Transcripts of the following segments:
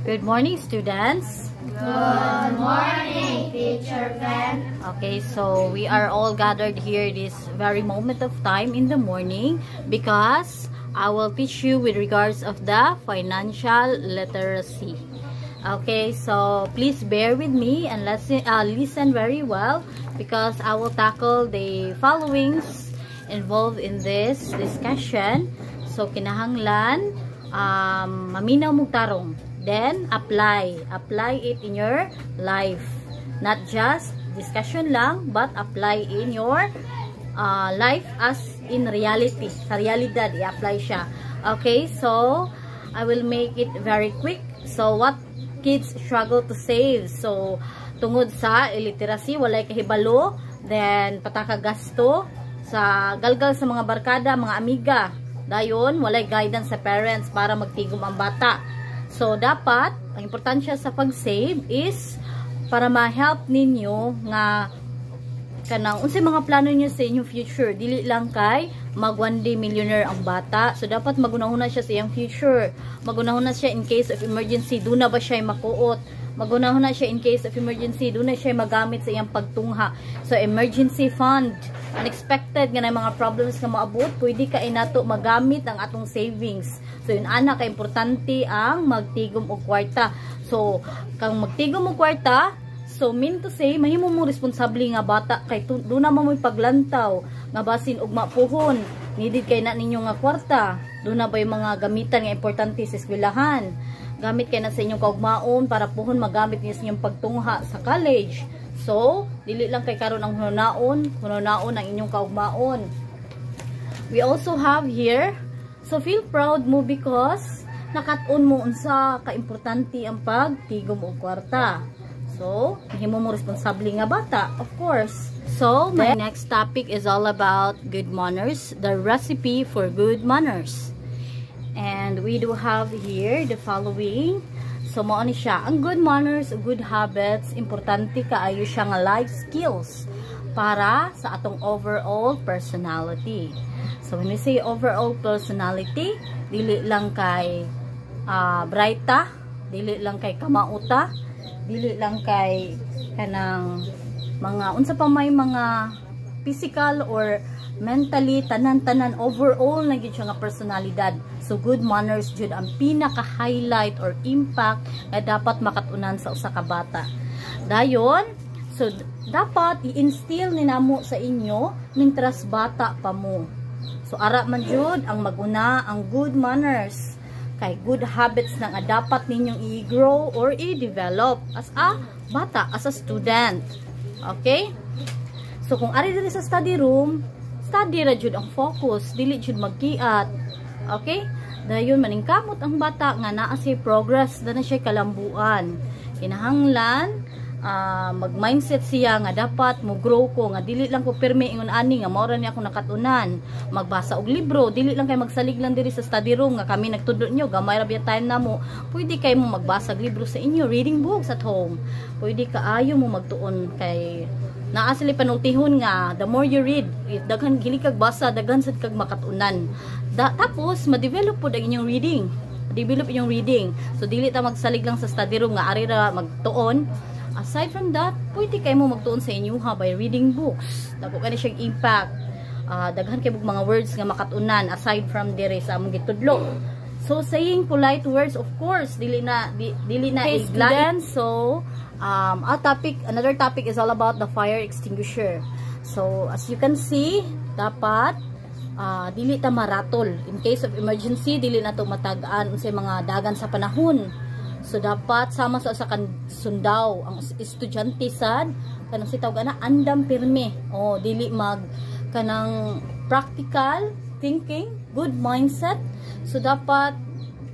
Good morning, students. Good morning, Teacher Ben. Okay, so we are all gathered here this very moment of time in the morning because I will teach you with regards of the financial literacy. Okay, so please bear with me and listen very well because I will tackle the followings involved in this discussion. So kinahanglan maminaw mong tarong, then apply it in your life, not just discussion lang but apply in your life as in reality, sa realidad i-apply siya. Okay, so I will make it very quick. So what kids struggle to save? So tungod sa illiteracy, walay kahibalo, then pataka gasto sa galgal sa mga barkada, mga amiga, dayon walay guidance sa parents para magtigom ang bata. So dapat ang importansya sa pag-save is para ma-help ninyo nga kanang unsay mga plano niyo sa inyong future. Dili lang kay mag one day millionaire ang bata. So dapat magunahon na siya sa iyang future. Magunahon na siya in case of emergency, doon na ba siya makuot. Magunahon na siya in case of emergency, doon na siya magamit sa iyang pagtungha. So emergency fund, unexpected nga na mga problems nga maabot, pwede ka inato magamit ang atong savings. So yun ana ka importante ang magtigom og kwarta. So kang magtigom og kwarta, so mean to say mahimo mo responsable nga bata kay do na mo paglantaw nga basin og mapuhon, needed kay na ninyo nga kwarta. Do na ba yung mga gamitan nga importante sa eskwelahan, gamit kay na sa inyong kaugmaon para puhon magamit niyo sa inyong pagtungha sa college. So dili lang kay karon ang hunaon ang inyong kaugmaon. We also have here, so feel proud mo because nakat-on mo unsa ka importante ang pagtigom og kwarta. So, himo mo responsable nga bata, of course. So, my next topic is all about good manners, the recipe for good manners. And we do have here the following. So, mao ni siya. Ang good manners, good habits, importante kaayo siya nga life skills para sa atong overall personality. So, when we say overall personality, dili lang kay brighta, dili lang kay kamauta, dili lang kay kanang mga unsa pa may mga physical or mentally tanan-tanan, overall na gyud siya nga personalidad. So good manners jud ang pinaka-highlight or impact nga dapat makatunan sa usa ka bata. Dayon, so dapat i-instill ni namo sa inyo mintras bata pa mo. So ara man jud ang maguna ang good manners. Kay good habits na nga dapat ninyong i-grow or i-develop as a bata, as a student. Okay? So kung ari diri sa study room, study ra jud ang focus, dili jud magkiat. Okay? Dayon maningkamot ang bata nga naa siya progress, na siya kalambuan. Kinahanglan mag-mindset siya nga dapat mo grow ko, nga dili lang ko pirmi ingon ani nga mao ra ni ako nakatunan. Magbasa og libro, dili lang kay magsalig lang diri sa study room nga kami nagtudlo nyo, gamay ra biya time namo. Pwede kay mo magbasa og libro sa inyo, reading books at home. Pwede kaayo mo magtuon kay naa sila panultihon nga the more you read, daghan gili kag basa, daghan sad kag makatunan. Tapos ma-develop pud ang inyong reading. Develop inyong reading. So dili ta magsalig lang sa study room nga ari ra magtuon. Aside from that, pwede kayo mo magtuon sa inyo by reading books. Dako ka na siyang impact. Daghan kayo mga words nga makatunan aside from dire sa among gitudlo. So saying polite words, of course, dili na iglaan. So another topic is all about the fire extinguisher. So as you can see, dapat dili ta maratol. In case of emergency, dili na to matagaan unsay mga dagan sa panahon. So dapat sama sa sundaw ang estudyante sad kanang sitaw gana andam pirme. Dili mag kanang practical thinking, good mindset. So dapat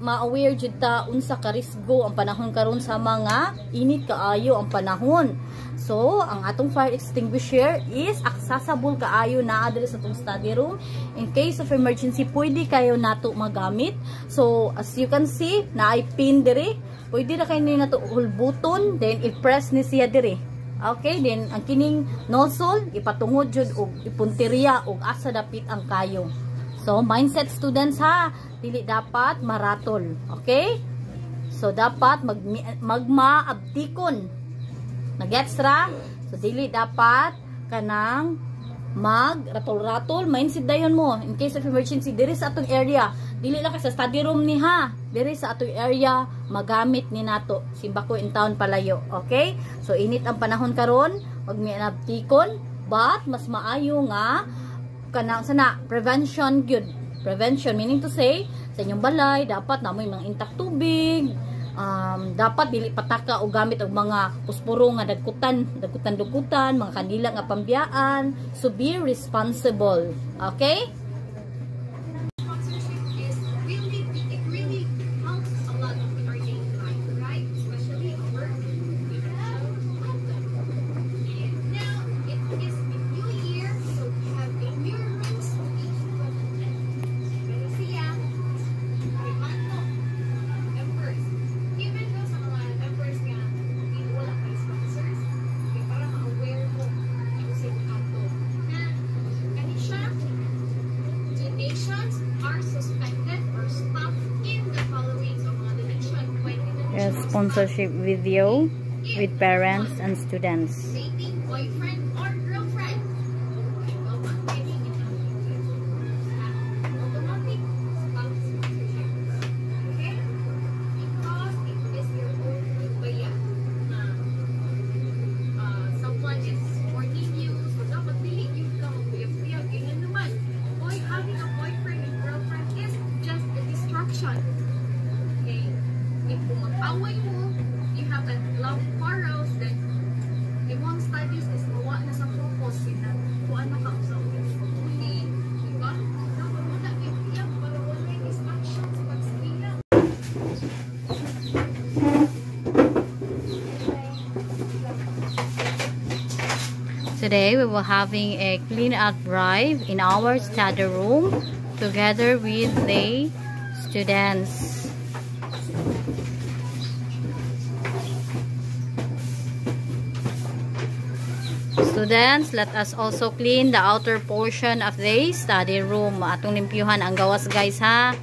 ma-aware jud ta unsa ka risgo ang panahon karon sa mga init kaayo ang panahon. So ang atong fire extinguisher is accessible kaayo naa diri sa atong study room. In case of emergency, pwede kayo nato magamit. So as you can see, naay pin diri. Pwede na kayo nato hulbuton, then i-press ni siya diri. Okay, then ang kining nozzle ipatungod jud og ipunteriya og asa dapit ang kayo. So mindset students ha, dili dapat maratol. Okay? So dapat magmaabtikon. Nag-extra? So dili dapat kanang ratol-ratol, mainsid dayon mo in case of emergency diri sa atong area. Dili lang ka sa study room ni ha. Diri sa atong area magamit ni nato simbako in town palayo. Okay? So init ang panahon karon, wag mi abtikon, but mas maayo nga kanang sana prevention gyud. Prevention meaning to say sa inyong balay dapat namoy mga intact tubig. Dapat dili pataka o gamit og mga puspuro nga dagkutan, mga kandila nga pambiyaan. So be responsible. Okay? Sponsorship video with parents and students. Boyfriend or girlfriend. Okay? Because it is your own bayan. Someone is supporting you, so dapat dili you ka maguyab-uyab. Ganyan naman. Boy, having a boyfriend and girlfriend is just a distraction. Okay? If mag-away mo, you have a love quarrels, then imong studies is mawa na sa focus na kung ano ka sa uli, diba? Dapat mo na iiyak para wala distraction sa pagsiya. Today we will having a clean out drive in our study room together with the students. Students, let us also clean the outer portion of the study room. Atong limpyuhan ang gawas guys ha.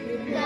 with the